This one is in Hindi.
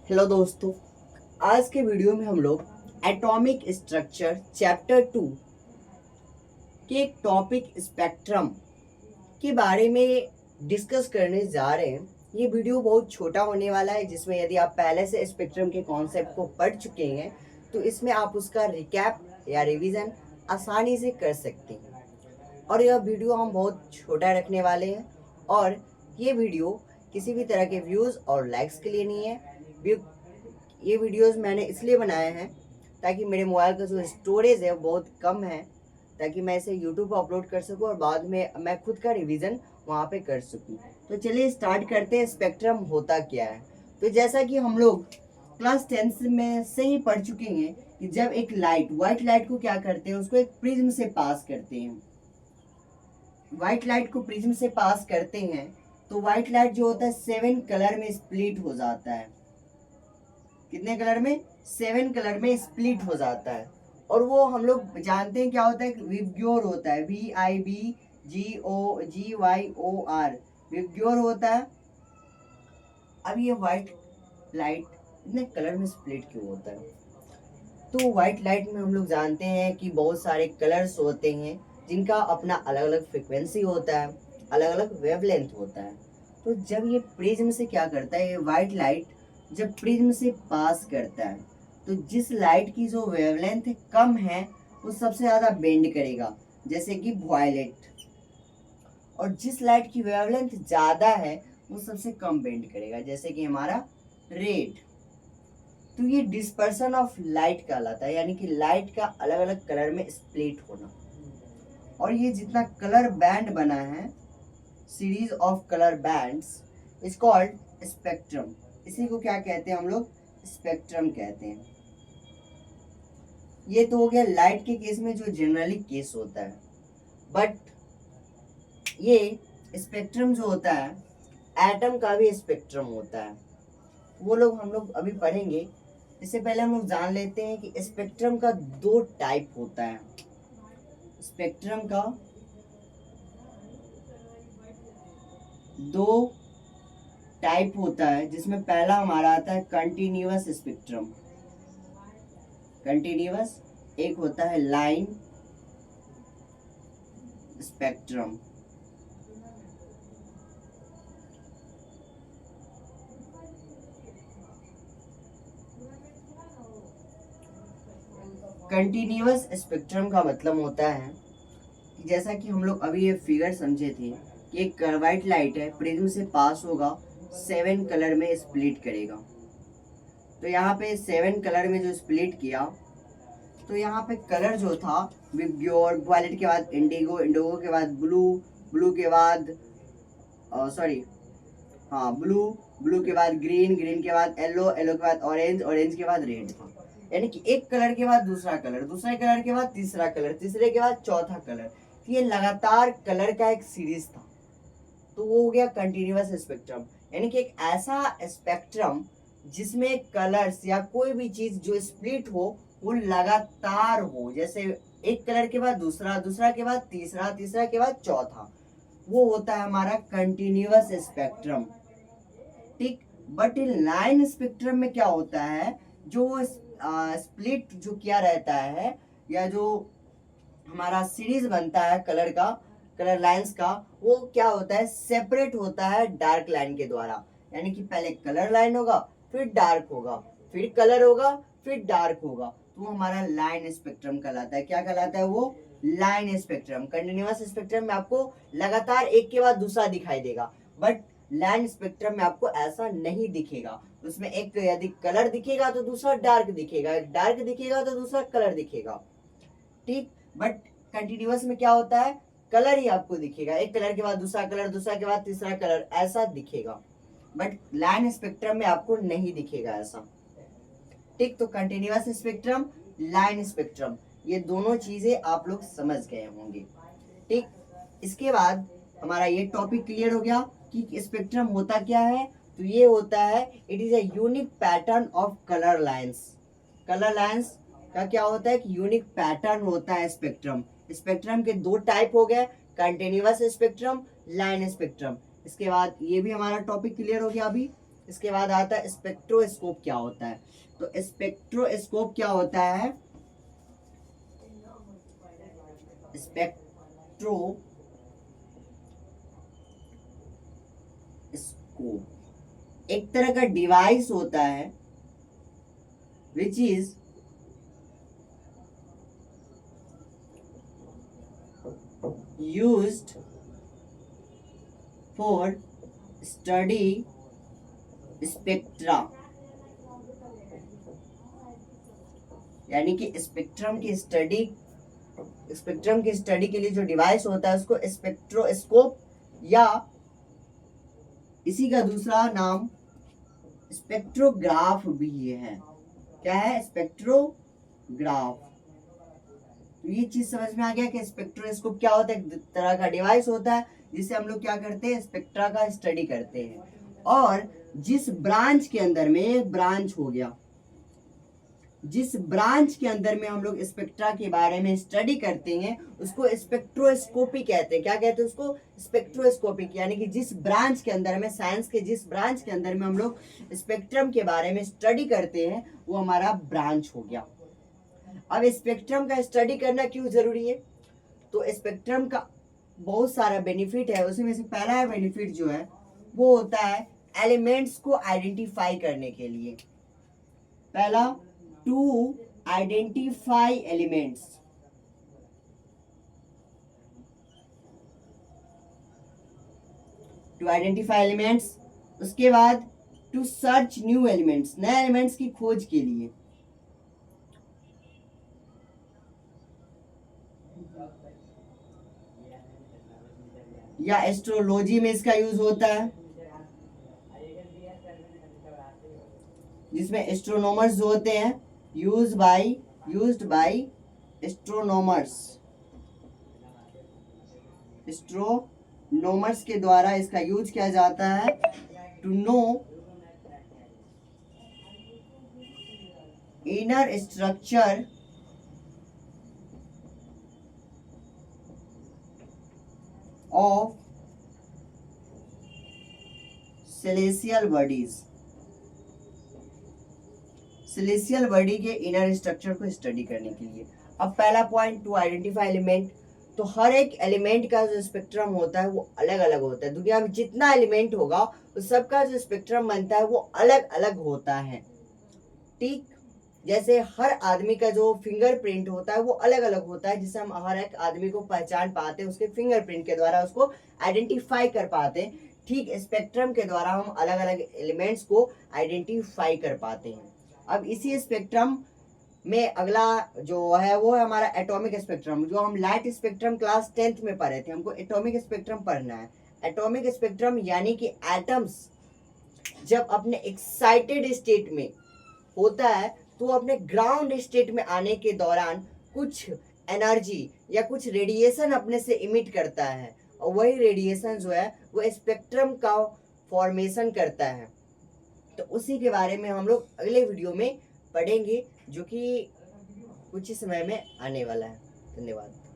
हेलो दोस्तों, आज के वीडियो में हम लोग एटॉमिक स्ट्रक्चर चैप्टर 2 के एक टॉपिक स्पेक्ट्रम के बारे में डिस्कस करने जा रहे हैं। ये वीडियो बहुत छोटा होने वाला है, जिसमें यदि आप पहले से स्पेक्ट्रम के कॉन्सेप्ट को पढ़ चुके हैं तो इसमें आप उसका रिकैप या रिवीजन आसानी से कर सकते हैं। और यह वीडियो हम बहुत छोटा रखने वाले हैं और ये वीडियो किसी भी तरह के व्यूज़ और लाइक्स के लिए नहीं है। ये वीडियोस मैंने इसलिए बनाए हैं ताकि मेरे मोबाइल का जो स्टोरेज है वो बहुत कम है, ताकि मैं इसे यूट्यूब पर अपलोड कर सकूं और बाद में मैं खुद का रिवीजन वहाँ पे कर सकूं। तो चलिए स्टार्ट करते हैं, स्पेक्ट्रम होता क्या है। तो जैसा कि हम लोग क्लास 10th में से ही पढ़ चुके हैं कि जब एक लाइट, व्हाइट लाइट को क्या करते हैं, उसको एक प्रिज्म से पास करते हैं। व्हाइट लाइट को प्रिज्म से पास करते हैं तो व्हाइट लाइट जो होता है 7 कलर में स्प्लिट हो जाता है। कितने कलर में? 7 कलर में स्प्लिट हो जाता है। और वो हम लोग जानते हैं क्या होता है, विबग्योर होता है, VIBGYOR, विबग्योर होता है। अब ये व्हाइट लाइट इतने कलर में स्प्लिट क्यों होता है? तो व्हाइट लाइट में हम लोग जानते हैं कि बहुत सारे कलर्स होते हैं जिनका अपना अलग अलग फ्रिक्वेंसी होता है, अलग अलग वेवलेंथ होता है। तो जब ये प्रिज्म से क्या करता है, ये व्हाइट लाइट जब प्रिज्म से पास करता है तो जिस लाइट की जो वेवलेंथ कम है वो सबसे ज़्यादा बेंड करेगा, जैसे कि वायलेट। और जिस लाइट की वेवलेंथ ज़्यादा है वो सबसे कम बेंड करेगा, जैसे कि हमारा रेड। तो ये डिस्पर्सन ऑफ लाइट कहलाता है, यानी कि लाइट का अलग अलग कलर में स्प्लिट होना। और ये जितना कलर बैंड बना है, series of colour bands, is called spectrum. इसी को क्या कहते हैं हम लोग? स्पेक्ट्रम कहते हैं। ये तो हो गया लाइट के केस में जो जनरली केस होता है। बट ये स्पेक्ट्रम जो होता है, एटम का भी स्पेक्ट्रम होता है, वो लोग हम लोग अभी पढ़ेंगे। इससे पहले हम लोग जान लेते हैं कि स्पेक्ट्रम का 2 टाइप होता है। स्पेक्ट्रम का 2 टाइप होता है, जिसमें पहला हमारा आता है कंटिन्यूअस स्पेक्ट्रम। कंटिन्यूअस, एक होता है लाइन स्पेक्ट्रम। कंटिन्यूअस स्पेक्ट्रम का मतलब होता है कि जैसा कि हम लोग अभी ये फिगर समझे थे कि एक व्हाइट लाइट है, प्रिज्म से पास होगा, 7 कलर में स्प्लिट करेगा। तो यहाँ पे 7 कलर में जो स्प्लिट किया, तो यहाँ पे कलर जो था विबग्योर, वायलेट के बाद इंडिगो, इंडिगो के बाद ब्लू, ब्लू के बाद ब्लू, ब्लू के बाद ग्रीन, ग्रीन के बाद येलो, येलो के बाद ऑरेंज, ऑरेंज के बाद रेड था। यानी कि एक कलर के बाद दूसरा कलर, दूसरे कलर के बाद तीसरा कलर, तीसरे के बाद चौथा कलर। ये लगातार कलर का एक सीरीज था, तो वो हो गया कंटिन्यूअस स्पेक्ट्रम। यानी कि एक ऐसा स्पेक्ट्रम जिसमें कलर्स या कोई भी चीज जो स्प्लिट हो वो लगातार हो, जैसे एक कलर के बाद दूसरा, दूसरा के बाद तीसरा, तीसरा के बाद चौथा, वो होता है हमारा कंटिन्यूअस स्पेक्ट्रम। ठीक। बट इन लाइन स्पेक्ट्रम में क्या होता है, जो स्प्लिट जो किया रहता है या जो हमारा सीरीज बनता है कलर का, कलर लाइंस का, वो क्या होता है, सेपरेट होता है डार्क लाइन के द्वारा। यानी कि पहले कलर लाइन होगा, फिर डार्क होगा, फिर कलर होगा, फिर डार्क होगा, तो वो हमारा लाइन स्पेक्ट्रम कहलाता है। क्या कहलाता है वो? Line spectrum. कंटिन्यूअस स्पेक्ट्रम में आपको लगातार एक के बाद दूसरा दिखाई देगा, बट लाइन स्पेक्ट्रम में आपको ऐसा नहीं दिखेगा। उसमें एक यदि कलर दिखेगा तो दूसरा डार्क दिखेगा, एक डार्क दिखेगा तो दूसरा कलर दिखेगा। ठीक। बट कंटिन्यूअस में क्या होता है, कलर ही आपको दिखेगा, एक कलर के बाद दूसरा कलर, दूसरा के बाद तीसरा कलर, ऐसा दिखेगा। बट लाइन स्पेक्ट्रम में आपको नहीं दिखेगा ऐसा। ठीक। तो कंटिन्यूअस स्पेक्ट्रम, लाइन स्पेक्ट्रम, ये दोनों चीजें आप लोग समझ गए होंगे। ठीक। इसके बाद हमारा ये टॉपिक क्लियर हो गया कि स्पेक्ट्रम होता क्या है। तो ये होता है, it is a unique pattern of colour lines. Colour lines का क्या होता है कि यूनिक पैटर्न होता है स्पेक्ट्रम। स्पेक्ट्रम के 2 टाइप हो गए, कंटिन्यूअस स्पेक्ट्रम, लाइन स्पेक्ट्रम। इसके बाद ये भी हमारा टॉपिक क्लियर हो गया अभी। इसके बाद आता है स्पेक्ट्रोस्कोप क्या होता है। तो स्पेक्ट्रोस्कोप क्या होता है, स्पेक्ट्रोस्कोप एक तरह का डिवाइस होता है which is used for study spectra, यानी कि स्पेक्ट्रम की स्टडी के लिए जो डिवाइस होता है उसको स्पेक्ट्रोस्कोप या इसी का दूसरा नाम स्पेक्ट्रोग्राफ भी है। क्या है, स्पेक्ट्रोग्राफ। तो ये चीज समझ में आ गया कि स्पेक्ट्रोस्कोप क्या होता है, एक तरह का डिवाइस होता है जिससे हम लोग क्या करते हैं, स्पेक्ट्रा का स्टडी करते हैं। और जिस ब्रांच के अंदर में, एक ब्रांच हो गया, जिस ब्रांच के अंदर में हम लोग स्पेक्ट्रा के बारे में स्टडी करते हैं उसको स्पेक्ट्रोस्कोपी कहते हैं। क्या कहते हैं उसको, स्पेक्ट्रोस्कोपिक। यानी कि जिस ब्रांच के अंदर में, साइंस के जिस ब्रांच के अंदर में हम लोग स्पेक्ट्रम के बारे में स्टडी करते हैं वो हमारा ब्रांच हो गया। अब स्पेक्ट्रम का स्टडी करना क्यों जरूरी है, तो स्पेक्ट्रम का बहुत सारा बेनिफिट है। उसमें से पहला बेनिफिट जो है वो होता है एलिमेंट्स को आइडेंटिफाई करने के लिए। पहला, to identify elements, to identify elements. उसके बाद टू सर्च न्यू एलिमेंट्स, नए एलिमेंट्स की खोज के लिए। या एस्ट्रोलॉजी में इसका यूज होता है, जिसमें एस्ट्रोनॉमर्स जो होते हैं, यूज्ड बाय एस्ट्रोनॉमर्स के द्वारा इसका यूज किया जाता है to know inner structure of celestial bodies, celestial body के इनर स्ट्रक्चर को स्टडी करने के लिए। अब पहला पॉइंट, टू आइडेंटिफाई एलिमेंट। तो हर एक एलिमेंट का जो स्पेक्ट्रम होता है वो अलग अलग होता है। दुनिया में जितना एलिमेंट होगा उस सबका जो स्पेक्ट्रम बनता है वो अलग अलग होता है। ठीक, जैसे हर आदमी का जो फिंगरप्रिंट होता है वो अलग अलग होता है, जिससे हम हर एक आदमी को पहचान पाते हैं, उसके फिंगरप्रिंट के द्वारा उसको आइडेंटिफाई कर पाते हैं। ठीक, स्पेक्ट्रम के द्वारा हम अलग अलग एलिमेंट्स को आइडेंटिफाई कर पाते हैं। अब इसी स्पेक्ट्रम में अगला जो है वो है हमारा एटॉमिक स्पेक्ट्रम, जो हम लाइट स्पेक्ट्रम क्लास 10th में पढ़े थे। हमको एटॉमिक स्पेक्ट्रम पढ़ना है। एटॉमिक स्पेक्ट्रम यानी कि एटम्स जब अपने एक्साइटेड स्टेट में होता है तो अपने ग्राउंड स्टेट में आने के दौरान कुछ एनर्जी या कुछ रेडिएशन अपने से इमिट करता है, और वही रेडिएशन जो है वो स्पेक्ट्रम का फॉर्मेशन करता है। तो उसी के बारे में हम लोग अगले वीडियो में पढ़ेंगे, जो कि कुछ ही समय में आने वाला है। धन्यवाद।